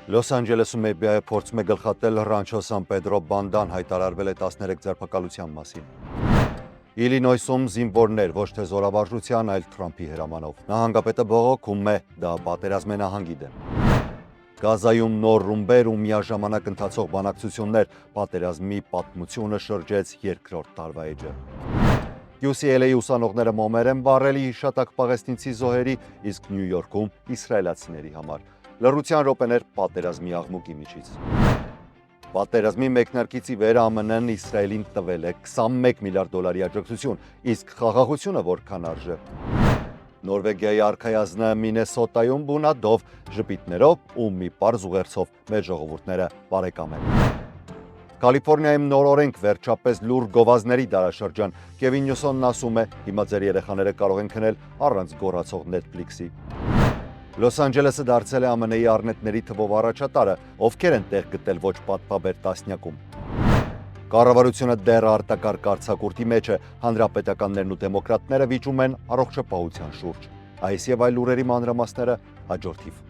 Լոս Անջելեսում FBI-ը փորձում է գլխատել Ռանչո Սան Պեդրո բանդան, հայտարարվել է 13 ձերբակալության մասին։ Իլինոյսում զինվորներ, ոչ թե զորավարժության, այլ Թրամփի հրամանով։ Նահանգապետը բողոքում է, դա պատերազմ է նահանգի դեմ։ Գազայում նոր ռումբեր ու միաժամանակ ընթացող բանակցություններ, պատերազմի պատմությունը շրջեց երկրորդ տարվա էջը։ UCLA ուսանողները մոմեր են վառել հիշատակ պաղեստինցի զոհերի, իսկ Նյու Յորքում իսրայելացիների համար։ Լռության րոպեներ պատերազմի աղմուկի միջից։ Պատերազմի մեկնարկից ի վեր ԱՄՆ-ն Իսրայելին տվել է 21 միլիարդ դոլարի աջակցություն, իսկ խաղաղությունը որքան արժե։ Նորվեգիայի արքայազնը Մինեսոտայում բունադով, ժպիտներով ու մի պարզ ուղերձով մեր ժողովուրդները բարեկամ են։ Կալիֆորնիայում նոր օրենք, վերջապես լուր գովազների դարաշրջան։ Կևին Նյուսոնն ասում է, հիմա ձեր երեխաները կարող են քնել առանց գոռացող Netflix-ի։ Լոս Անջելեսը դարձել է ԱՄՆ-ի առնետների թվով առաջատարը, ովքեր են տեղ գտել ոչ պատվաբեր տասնյակում։ Կառավարությունը դեռ արտակարգ արձակուրդի մեջ է, հանրապետականներն ու դեմոկրատները վիճում են առողջապահության շուրջ։ Այս եւ այլ լուրերի մանրամասները հաջորդիվ։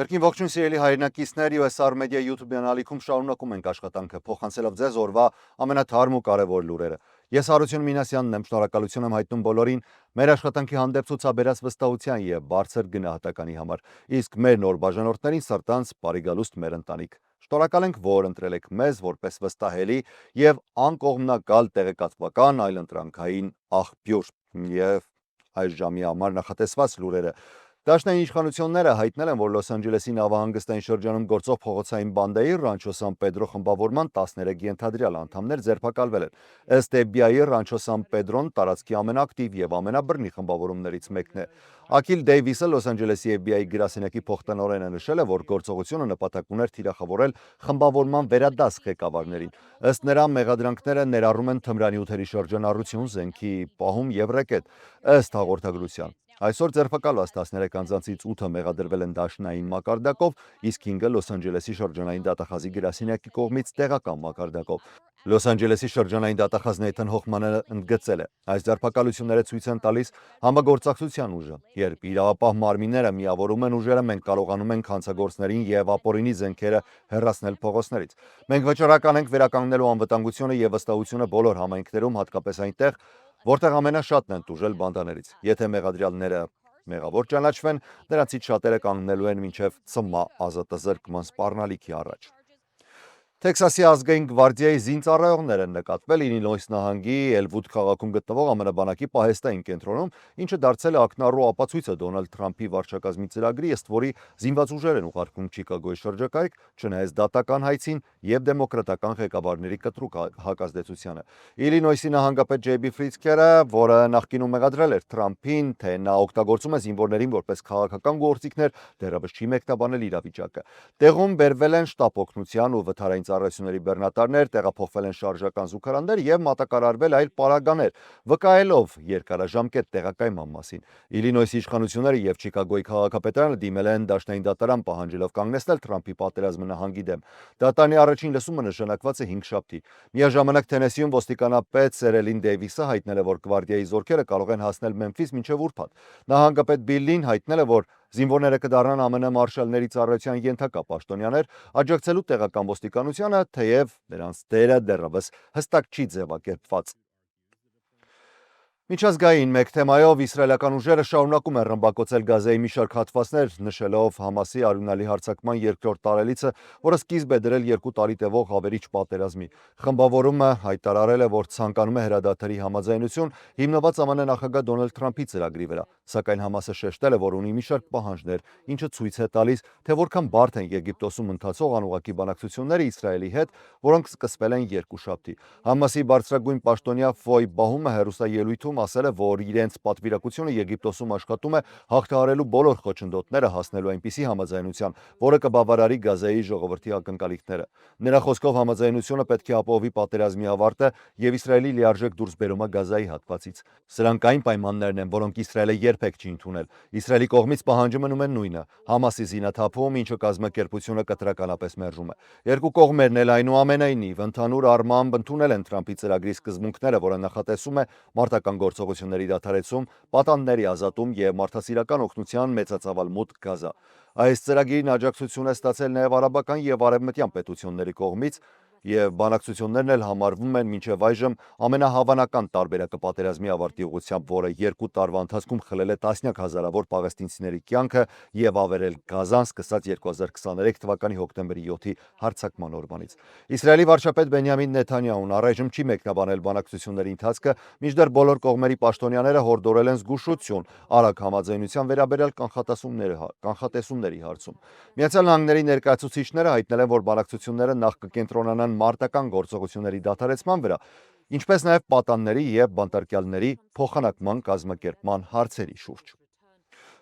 Կրկին ողջույն սիրելի հայրենակիցներ, USR Media YouTube-յան ալիքում շարունակում ենք աշխատանքը, փոխանցելով ձեզ օրվա ամենաթարմ ու կարևոր լուրերը։ Ես Հարություն Մինասյանն եմ, շնորհակալություն եմ հայտնում բոլորին մեր աշխատանքի հանդեպ ցուցաբերած վստահության եւ բարձր գնահատականի համար, իսկ մեր նոր բաժանորդներին սրտանց բարի գալուստ մեր ընտանիք։ Շնորհակալ ենք, որ ընտրել եք մեզ որպես վստահելի եւ անկողմնակալ տեղեկատվական այլընտրանքային աղբյուր եւ այս ժամի համար նախատեսված լուրերը։ Դաշնային իշխանությունները հայտնել են, որ Լոս Անջելեսի նավահանգստային շրջանում գործող փողոցային բանդայի Ռանչո Սան Պեդրո խմբավորման 13 ենթադրյալ անդամներ ձերբակալվել են։ Ըստ FBI-ի Ռանչո Սան Պեդրոն տարածքի ամենաակտիվ եւ ամենաբռնի խմբավորումներից մեկն է։ Ակիլ Դեյվիսը Լոս Անջելեսի FBI-ի գրասենյակի փոխտնօրենը նշել է, որ գործողությունը նպատակ ուներ թիրախավորել խմբավորման վերադաս ղեկավարներին։ Ըստ նրա, մեղադրանքները ներառում են թմրանյութերի շրջանառություն, զենքի պահում եւ ռեկետ։ Ըստ հաղորդագրության այսօր ձերբակալված 13 անձանցից 8-ը մեղադրվել են դաշնային մակարդակով, իսկ 5-ը Լոս Անջելեսի շրջանային դատախազի գրասենյակի կողմից տեղական մակարդակով։ Լոս Անջելեսի շրջանային դատախազ Նեյթան Հոխմանը ընդգծել է. այս ձերբակալությունները ցույց են տալիս համագործակցության ուժը, երբ իրավապահ մարմինները միավորում են ուժերը, մենք կարողանում ենք հանցագործներին եւ ապօրինի զենքերը հեռացնել փողոցներից։ Մենք վճռական ենք վերականգնելու անվտանգությունը եւ վստահությունը բոլոր համայնքներում, հատկապես այնտեղ, որտեղ ամենաշատն են տուժել բանդաներից։ Եթե մեղադրյալները մեղավոր ճանաչվեն, նրանցից շատերը կանգնելու են մինչև ՑՄԱ ազատազրկման սպառնալիքի առաջ։ Թեքսասի ազգային գվարդիայի զինծառայողներ են նկատվել Իլինոյս նահանգի Էլվուդ քաղաքում գտնվող ԱՄՆ բանակի պահեստային կենտրոնում, ինչը դարձել է ակնառու ապացույցը Դոնալդ Թրամփի վարչակազմի ծրագրի, ըստ որի զինված ուժեր են ուղարկում Չիկագոյի շրջակայք, չնայած դատական հայցին եւ դեմոկրատական ղեկավարների կտրուկ հակազդեցությանը։ Իլինոյսի նահանգապետ Ջեյբի Ֆրիցքերը, որը նախկինում մեղադրել էր Թրամփին, թե նա օգտագործում է զինվորներին որպես քաղաքական գործիքներ, դեռևս չի մեկնաբանել իրավիճակը։ Տեղում բերվել են շտապ օգնության ու վթարային ծառայությունների բեռնատարներ, տեղափոխվել են շարժական զուգարաններ եւ մատակարարվել այլ պարագաներ, վկայելով երկարաժամկետ տեղակայման մասին։ Իլինոյսի իշխանությունները եւ Չիկագոյի քաղաքապետարանը դիմել են դաշնային դատարան, պահանջելով կանգնեցնել Թրամփի պատերազմը նահանգի դեմ։ Դատարանի առաջին լսումը նշանակված է 5 շաբթի։ Միաժամանակ Թենեսիում ոստիկանապետ Սերելին Դեյվիսը հայտնել է, որ գվարդիայի զորքերը կարող են հասնել Մեմֆիս մինչև ուրբաթ։ Նահանգապետ Բիլլին հայտնել է, որ զինվորները կդառնան ԱՄՆ մարշալների ծառայության ենթակա պաշտոնյաներ, աջակցելու տեղական ոստիկանությանը, թեև նրանց դերը դեռևս հստակ չի ձևակերպված։ Միջազգային մեկ թեմայով իսրայելական ուժերը շարունակում են ռմբակոծել Գազայի մի շարք հատվածներ, նշելով Համասի արյունալի հարձակման երկրորդ տարելիցը, որը սկիզբ է դրել 2 տարի տևող ավերիչ պատերազմի։ Խմբավորումը հայտարարել է, որ ցանկանում է հրադադարի համաձայնություն, հիմնված ԱՄՆ նախագահ Դոնալդ Թրամփի ծրագրի վրա, սակայն Համասը շեշտել է, որ ունի մի շարք պահանջներ, ինչը ցույց է տալիս, թե որքան բարդ են Եգիպտոսում ընթացող անուղղակի բանակցությունները Իսրայելի հետ, որոնք սկսվել են 2 շաբթի։ Համասի բարձրագույն պաշտոնյա Ֆոյ Բահումը հեռուստաելույթում ասել է, որ իրենց պատվիրակությունը Եգիպտոսում աշխատում է հաղթահարելու բոլոր խոչընդոտները, հասնելու այնպիսի համաձայնության, որը կբավարարի Գազայի ժողովրդի ակնկալիքները։ Նրա խոսքով համաձայնությունը պետք է ապահովի պատերազմի ավարտը եւ Իսրայելի լիարժեք դուրսբերումը Գազայի հատվածից։ Սրանք այն պայմաններն են, որոնք Իսրայելը երբեք չի ընդունել։ Իսրայելի կողմից պահանջը մնում է նույնը՝ Համասի զինաթափում, ինչը կազմակերպությունը կտրականապես մերժում է։ Երկու կողմերն էլ այնուամենայնիվ ընդհանուր առմամբ ընդունել են Թրամփի ծրագրի սկզբունքները, որը նախատեսում է մարտական գործողությունների դադարեցում, պատանդների ազատում և մարդասիրական օգնության մեծածավալ մուտք Գազա։ Այս ծրագիրն աջակցություն է ստացել նաև արաբական և արևմտյան պետությունների կողմից, և բանակցություններն էլ համարվում են մինչև այժմ ամենահավանական տարբերակը պատերազմի ավարտի ուղղությամբ, որը 2 տարվա ընթացքում խլել է տասնյակ հազարավոր պաղեստինցիների կյանքը և ավերել Գազան սկսած 2023 թվականի հոկտեմբերի 7-ի հարձակման օրվանից։ Իսրայելի վարչապետ Բենյամին Նեթանյահուն առայժմ չի մեկնաբանել բանակցությունների ընթացքը, մինչդեռ բոլոր կողմերի պաշտոնյաները հորդորել են զգուշություն արագ համաձայնության վերաբերյալ կանխատեսումների հարցում։ Միացյալ Նահանգների ներկայացուցիչները հայտնել են, որ բանակցությունները նախ կկենտրոնանան մարտական գործողությունների դադարեցման վրա, ինչպես նաև պատանդների և բանտարկյալների փոխանակման կազմակերպման հարցերի շուրջ։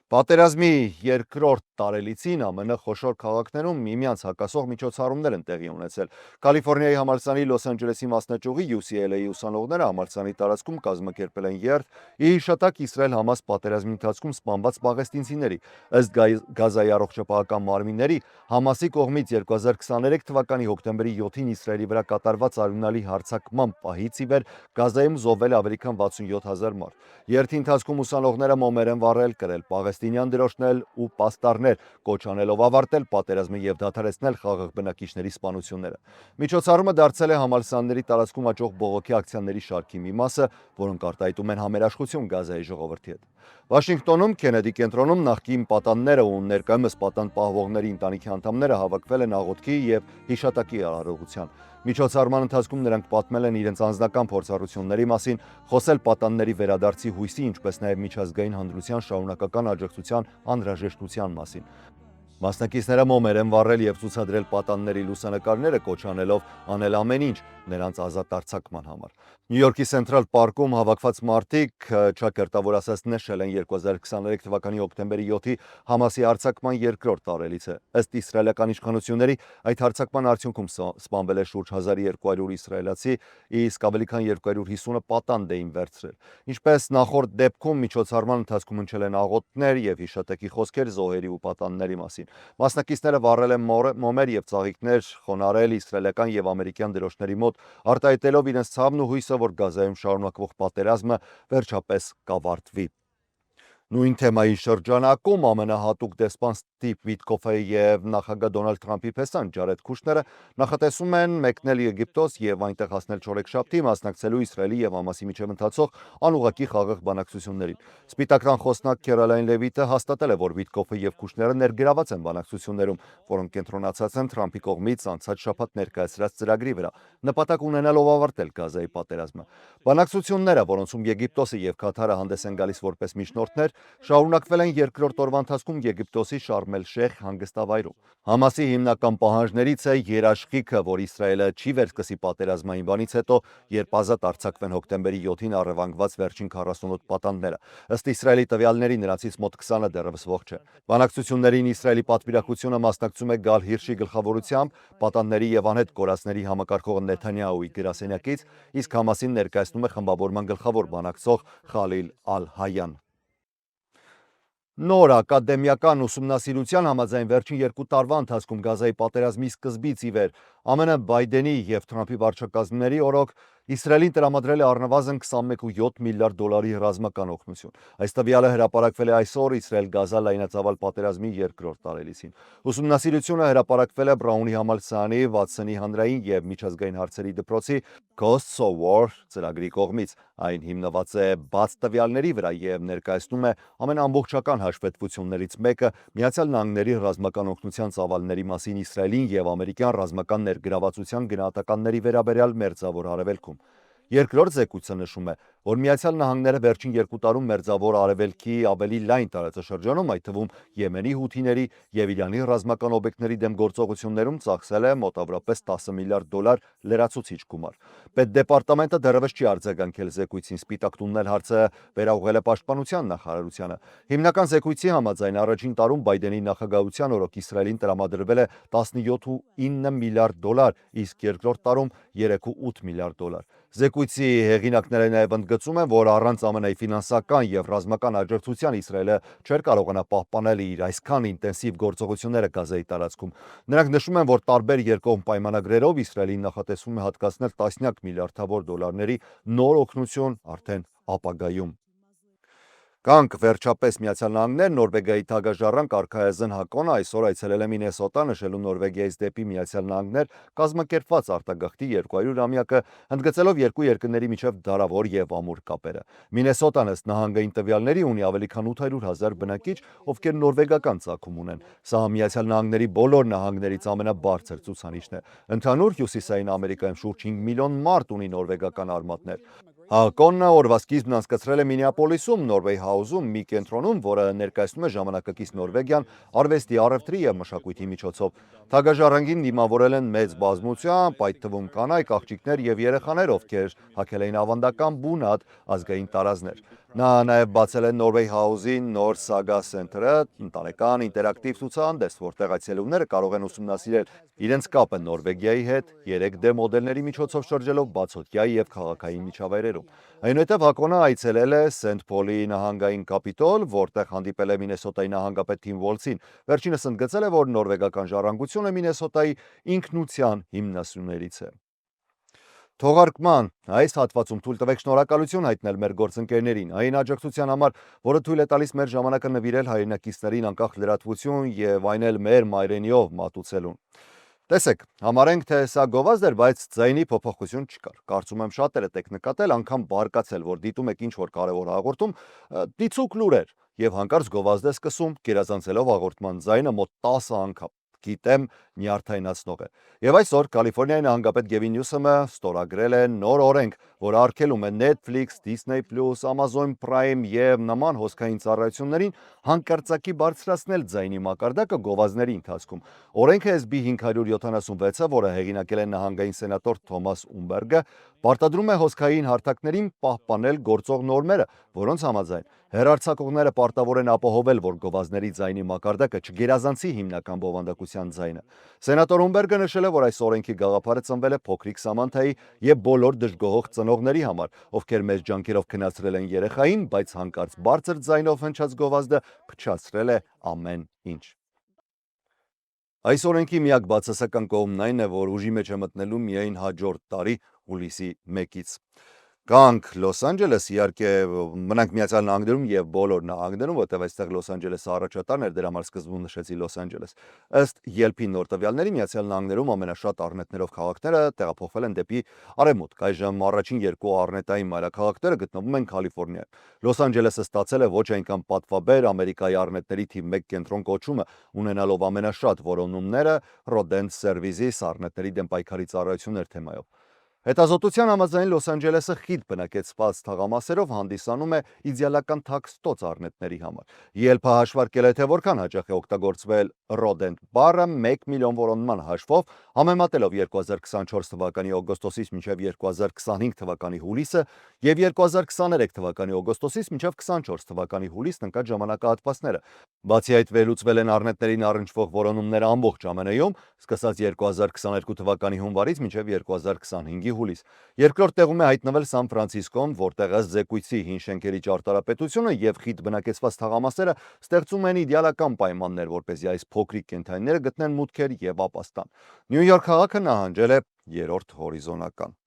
Պատերազմի երկրորդ տարելիցին ԱՄՆ խոշոր քաղաքներում միմյանց հակասող միջոցառումներ են տեղի ունեցել։ Կալիֆոռնիայի համալսարանի Լոս Անջելեսի մասնաճյուղի UCLA-ի ուսանողները համալսարանի տարածքում կազմակերպել են երթ ի հիշատակ Իսրայել-Համաս պատերազմի ընթացքում սպանված պաղեստինցիների։ Ըստ Գազայի առողջապահական մարմինների, Համասի կողմից 2023 թվականի հոկտեմբերի 7-ին Իսրայելի վրա կատարված արյունալի հարձակման պահից ի վեր Գազայում զոհվել է ավելի քան 67,000 մարդ։ Երթի ընթացքում ուսանողները մոմեր են վառել, կրել պաղեստինյան դրոշներ ու պաստառներ, կոչ անելով ավարտել պատերազմը և դադարեցնել խաղաղ բնակիչների սպանությունները։ Միջոցառումը դարձել է համալսարանների տարածքում աճող բողոքի ակցիաների շարքի մի մասը, որոնք արտահայտում են համերաշխություն Գազայի ժողովրդի հետ։ Վաշինգտոնում Քենեդի կենտրոնում նախկին պատանդները ու ներկայումս պատանդ պահվողների ընտանիքի անդամները հավաքվել են աղոթքի և հիշատակի արարողության։ Միջոցառման ընթացքում նրանք պատմել են իրենց անձնական փորձառությունների մասին, խոսել պատանդների վերադարձի հույսի, ինչպես նաև միջազգային հանրության շարունակական աջակցության անհրաժեշտության մասին։ Մասնակիցները մոմեր են վառել և ցուցադրել պատանդների լուսանկարները, կոչ անելով անել ամեն ինչ նրանց ազատ արձակման համար։ Նյու Յորքի Սենտրալ պարկում հավաքված մարդիկ ճակերտավոր ասած նշել են 2023 թվականի հոկտեմբերի 7-ի Համասի հարձակման երկրորդ տարելիցը։ Ըստ իսրայելական իշխանությունների, այդ հարձակման արդյունքում սպանվել է շուրջ 1200 իսրայելացի, իսկ ավելի քան 250-ը պատանդ էին վերցրել։ Ինչպես նախորդ դեպքում միջոցառման ընթացքում հնչել են աղոթքներ և հիշատակի խոսքեր զոհերի ու պատանդների մասին։ Մասնակիցները վառել են մոմեր և ծաղիկներ, խոնարհել իսրայելական և ամերիկյան դրոշների մոտ, արտահայտելով իրենց ցավն ու հույսը, որ Գազայում շարունակվող պատերազմը վերջապես կավարտվի։ Նույն թեմայի շրջանակում ամենահատուկ դեսպան Սթիվ Վիտկոֆը և նախագահ Դոնալդ Թրամփի փեսան Ջարեդ Քուշները նախատեսում են մեկնել Եգիպտոս և այնտեղ հասնել չորեքշաբթի մասնակցելու Իսրայելի և Համասի միջև ընթացող անուղղակի խաղաղ բանակցություններին։ Սպիտակրան խոսնակ Քերոլայն Լևիթը հաստատել է, որ Վիտկոֆը և Քուշները ներգրաված են բանակցություններում, որոնք կենտրոնացած են Թրամփի կողմից անցած շաբաթ ներկայացրած ծրագրի վրա, նպատակ ունենալով ավարտել Գազայի պատերազմը։ Բանակցությունները, որոնցում Եգիպտոսը և Քաթարը հանդես են գալիս որպես միջնորդներ, շարունակվել են երկրորդ օրվա ընթացքում Եգիպտոսի Շարմ էլ-Շեյխ հանգստավայրում։ Համասի հիմնական պահանջներից է երաշխիքը, որ Իսրայելը չի վերսկսի պատերազմային բանից հետո, երբ ազատ արձակվեն հոկտեմբերի 7-ին առևանգված վերջին 48 պատանդները։ Ըստ Իսրայելի տվյալների նրանցից մոտ 20-ը դեռևս ողջ է։ Բանակցություններին Իսրայելի պատվիրակությունը մասնակցում է Գալ Հիրշի գլխավորությամբ, պատանդների և անհետ կորածների համակարգող Նեթանյահուի գրասենյակից, իսկ Համասին ներկայացնում է խմբավորման գլխավոր բանակցող Խալիլ Ալ-Հայան։ Նոր ակադեմիական ուսումնասիրության համաձայն վերջին 2 տարվա ընթացքում Գազայի պատերազմի սկզբից ի վեր ԱՄՆ Բայդենի և Թրամփի վարչակազմների օրոք Իսրայելին տրամադրել է առնվազն 21.7 միլիարդ դոլարի ռազմական օգնություն։ Այս տվյալը հրապարակվել է այսօր Իսրայել-Գազա լայնածավալ պատերազմի երկրորդ տարելիցին։ Ուսումնասիրությունը հրապարակվել է Բրաունի համալսարանի, Վաթսոնի հանրային և միջազգային հարցերի դպրոցի Costs of War ծրագրի կողմից։ Այն հիմնված է բաց տվյալների վրա և ներկայացնում է ամենաամբողջական հաշվետվություններից մեկը Միացյալ Նահանգների ռազմական օգնության ծավալների մասին Իսրայելին և ամերիկյան ռազմական ներգրավվածության գնահատականների վերաբերյալ Մերձավոր Արևելքում։ Երկրորդ զեկույցը նշում է, որ Միացյալ Նահանգները վերջին 2 տարում Մերձավոր Արևելքի ավելի լայն տարածաշրջանում, այդ թվում Եմենի հութիների և Իրանի ռազմական օբյեկտների դեմ գործողություններում ծախսել է մոտավորապես 10 միլիարդ դոլար լրացուցիչ գումար։ Պետդեպարտամենտը դեռևս չի արձագանքել զեկույցին, Սպիտակ տունն էլ հարցը վերաուղղել է Պաշտպանության նախարարությանը։ Հիմնական զեկույցի համաձայն առաջին տարում Բայդենի նախագահության օրոք Իսրայելին տրամադրվել է 17.9 միլիարդ դոլար, իսկ երկրորդ տարում 3.8 միլիարդ դոլար։ Զեկույցի հեղինակները նաև ընդգծում ընդգծում են, որ առանց ԱՄՆ-ի ֆինանսական եւ ռազմական աջակցության Իսրայելը չէր կարողանա պահպանել իր այսքան ինտենսիվ գործողությունները Գազայի տարածքում։ Նրանք նշում են, որ տարբեր երկկողմ պայմանագրերով Իսրայելին նախատեսվում է հատկացնել տասնյակ միլիարդավոր դոլարների նոր օգնություն արդեն ապագայում։ Կանք վերջապես Միացյալ Նահանգներ Նորվեգիայի թագաժառանգ Արքայազն Հակոնը այսօր այցելել է Մինեսոտա նշելու Նորվեգիայից դեպի Միացյալ Նահանգներ կազմակերպված արտագաղթի 200-ամյակը, ընդգծելով երկու երկրների միջև դարավոր եւ ամուր կապերը։ Մինեսոտան ըստ նահանգային տվյալների ունի ավելի քան 800,000 բնակիչ, ովքեր նորվեգական ծագում ունեն։ Սա Միացյալ Նահանգների բոլոր նահանգներից ամենաբարձր ցուցանիշն է։ Ընդհանուր Հյուսիսային Ամերիկայում շուրջ 5 միլիոն մարդ ունի նորվեգական արմատներ։ Հակոնը օրվա սկիզբն անցկացրել է Մինեապոլիսում, Նորվեյ Հաուզում մի կենտրոնում, որը ներկայացնում է ժամանակակից Նորվեգիան արվեստի, առևտրի եւ մշակույթի միջոցով։ Թագաժառանգին դիմավորել են մեծ բազմությամբ, այդ թվում կանայք, աղջիկներ եւ երեխաներ, ովքեր հագել էին ավանդական բունատ ազգային տարազներ։ Նա նաև բացել է Նորվեյ Հաուզի նոր Սագա Սենթերը, ընտանեկան ինտերակտիվ ցուցահանդես, որտեղ այցելուները կարող են ուսումնասիրել իրենց կապը Նորվեգիայի հետ 3D մոդելների միջոցով շրջելով բացօթյա եւ քաղաքային միջավայրերում։ Այնուհետև Հակոնը այցելել է Սենթ Փոլի նահանգային կապիտոլ, որտեղ հանդիպել է Մինեսոտայի նահանգապետ Թիմ Վոլցին։ Վերջինս ընդգծել է, որ նորվեգական ժառանգությունը Մինեսոտայի ինքնության հիմնասյուներից է։ Թողարկման այս հատվածում թույլ տվեք շնորհակալություն հայտնել մեր գործընկերներին այն աջակցության համար, որը թույլ է տալիս մեր ժամանակը նվիրել հայրենակիցներին անկախ լրատվություն եւ այն էլ մեր մայրենիով մատուցելուն։ Տեսեք, համարենք, թե սա գովազդ էր, բայց ձայնի փոփոխություն չկար։ Կարծում եմ շատերդ եք նկատել, անգամ բարկացել, որ դիտում եք ինչ-որ կարևոր հաղորդում, դիցուկ լուրեր եւ հանկարծ գովազդ է սկսում, գերազանցելով հաղորդման ձայնը մոտ 10 անգամ։ Գիտեմ, նյարդայնացնող է։ Եվ այսօր Կալիֆոռնիայի նահանգապետ Գևին Նյուսոմը ստորագրել է նոր օրենք, որը արգելում է Netflix, Disney+, Amazon Prime եւ նման հոսքային ծառայություններին հանկարծակի բարձրացնել ձայնի մակարդակը գովազդների ընթացքում։ Օրենքը SB 576-ը, որը հեղինակել է նահանգային սենատոր Թոմաս Ումբերգը, պարտադրում է հոսքային հարթակներին պահպանել գործող նորմերը, որոնց համաձայն հեռարձակողները պարտավոր են ապահովել, որ գովազդների ձայնի մակարդակը չգերազանցի հիմնական բովանդակության ձայնը։ Սենատոր Ումբերգը նշել է, որ այս օրենքի գաղափարը ծնվել է փոքրիկ Սամանթայի եւ բոլոր դժգոհող ծնողների համար, ովքեր մեծ ջանքերով քննացրել են երեխային, բայց հանկարծ բարձր ձայնով հնչած գովազդը փչացրել է ամեն ինչ։ Այս օրենքի միակ բացասական կողմն այն է, որ ուժի մեջ է մտնելու միայն հաջորդ տարի հուլիսի 1-ից։ Կանք Լոս Անջելես, իհարկե մնանք Միացյալ Նահանգներում եւ բոլոր նահանգներում, որտեղ այստեղ Լոս Անջելեսը առաջատարն էր, դրա համար սկզբում նշեցի Լոս Անջելես։ Ըստ ելփի նոր տվյալների Միացյալ Նահանգներում ամենաշատ առնետներով քաղաքները տեղափոխվել են դեպի արևմուտք։ Այժմ առաջին երկու առնետային մայրաքաղաքները գտնվում են Կալիֆոռնիայում։ Լոս Անջելեսը ստացել է ոչ այնքան պատվաբեր Ամերիկայի առնետների թիվ 1 կենտրոն կոչումը, ունենալով ամենաշատ որոնումները Rodent Services առնետների դեմ պայքարի ծառայություններ թեմայով։ Հետազոտության համաձայն Լոս Անջելեսը խիտ բնակեցված թաղամասերով հանդիսանում է իդեալական թաքստոց առնետների համար։ ԵԼՓ-ը հաշվարկել է, թե որքան հաճախ է օգտագործվել Rodent բառը 1 միլիոն որոնման հաշվով, համեմատելով 2024 թվականի օգոստոսից մինչև 2025 թվականի հուլիսը եւ 2023 թվականի օգոստոսից մինչև 24 թվականի հուլիսն ընկած ժամանակահատվածները։ Բացի այդ, վերլուծվել են առնետներին առնչվող որոնումները ամբողջ ԱՄՆ-ում, սկսած 2022 թվականի հունվարից մինչև 2025-ի հուլիս։ Երկրորդ տեղում է հայտնվել Սան Ֆրանցիսկոն, որտեղ ըստ զեկույցի հին շենքերի ճարտարապետությունը եւ խիտ բնակեցված թաղամասերը ստեղծում են իդեալական պայմաններ, որպեսզի այս փոքրիկ կենդանիները գտնեն մուտքեր եւ ապաստան։ Նյու Յորք քաղաքը նահանջել է երրորդ հորիզոնական։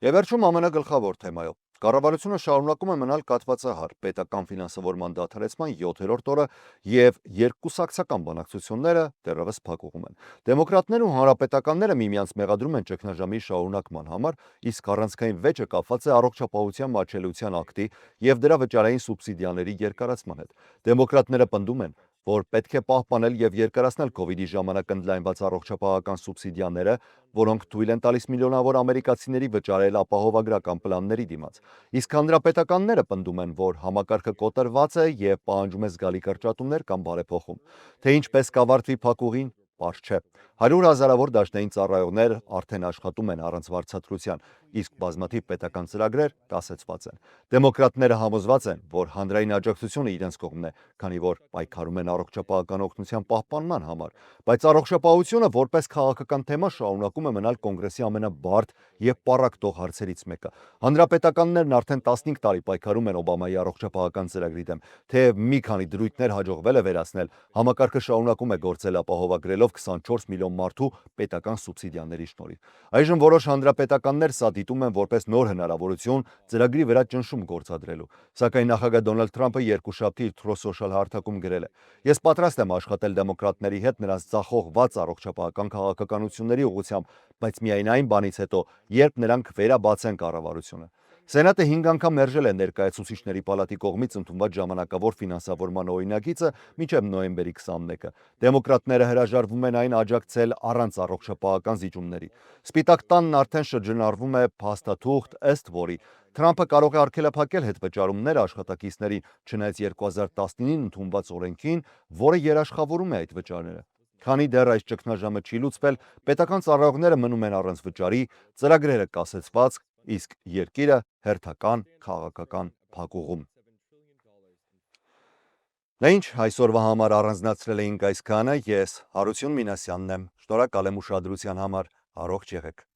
Եվ վերջում ԱՄՆ գլխավոր թեմայով։ Կառավարությունը շարունակում է մնալ կաթվածահար պետական ֆինանսավորման դադարեցման 7-րդ օրը եւ երկկուսակցական բանակցությունները դեռևս փակուղում են։ Դեմոկրատները ու հանրապետականները միմյանց մեղադրում են ճգնաժամի շարունակման համար, իսկ առանցքային վեճը կապված է առողջապահության մատչելիության ակտի եւ դրա վճարային սուբսիդիաների երկարացման հետ։ Դեմոկրատները պնդում են, որ պետք է պահպանել եւ երկարացնել COVID-ի ժամանակ ընդլայնված առողջապահական սուբսիդիաները, որոնք թույլ են տալիս միլիոնավոր ամերիկացիների վճարել ապահովագրական պլանների դիմաց։ Իսկ հանրապետականները պնդում են, որ համակարգը կոտրված է եւ պահանջում է զգալի կրճատումներ կամ բարեփոխում։ Թե ինչպես կավարտվի փակուղին պարզ չէ։ 100 հազարավոր դաշնային ծառայողներ արդեն աշխատում են առանց վարձատրության, իսկ բազմաթիվ պետական ծրագրեր կասեցված են։ Դեմոկրատները համոզված են, որ հանրային աջակցությունը իրենց կողմն է, քանի որ պայքարում են առողջապահական օգնության պահպանման համար, բայց առողջապահությունը որպես քաղաքական թեմա շարունակում է մնալ կոնգրեսի ամենաբարդ եւ պառակտող հարցերից մեկը։ Հանրապետականներն արդեն 15 տարի պայքարում են Օբամայի առողջապահական ծրագրի դեմ, թեև մի քանի դրույթներ հաջողվել է վերացնել, համակարգը շարունակում է գործել ապահովագրելով 24 միլիոն մարդու պետական սուբսիդիաների շնորհիվ։ Այժմ որոշ հանրապետականներ սա դիտում են որպես նոր հնարավորություն ծրագրի վրա ճնշում գործադրելու, սակայն նախագահ Դոնալդ Թրամփը երկուշաբթի իր Truth Social հաղորդակցում գրել է. «Ես պատրաստ եմ աշխատել դեմոկրատների հետ նրանց ձախողված առողջապահական քաղաքականությունների ուղղությամբ, բայց միայն այն բանից հետո, երբ նրանք վերաբացեն կառավարությունը»։ Սենատը 5 անգամ մերժել է ներկայացուցիչների պալատի կողմից ընդունված ժամանակավոր ֆինանսավորման օրինագիծը մինչև նոյեմբերի 21-ը։ Դեմոկրատները հրաժարվում են այն աջակցել առանց առողջապահական զիջումների։ Սպիտակ տանն արդեն շրջանառվում է փաստաթուղթ, ըստ որի Թրամփը կարող է արգելափակել հետվճարումները աշխատակիցներին, չնայած 2019-ին ընդունված օրենքին, որը երաշխավորում է այդ վճարները։ Քանի դեռ այս ճգնաժամը չի լուծվել, պետական ծառայողները մնում են առանց վճարի, ծրագրերը կասեցված, իսկ երկիրը հերթական քաղաքական փակուղում։ Նա ինչ այսօրվա համար առանձնացրել էինք այսքանը, ես Հարություն Մինասյանն եմ, շնորհակալ եմ ուշադրության համար, առողջ եղեք։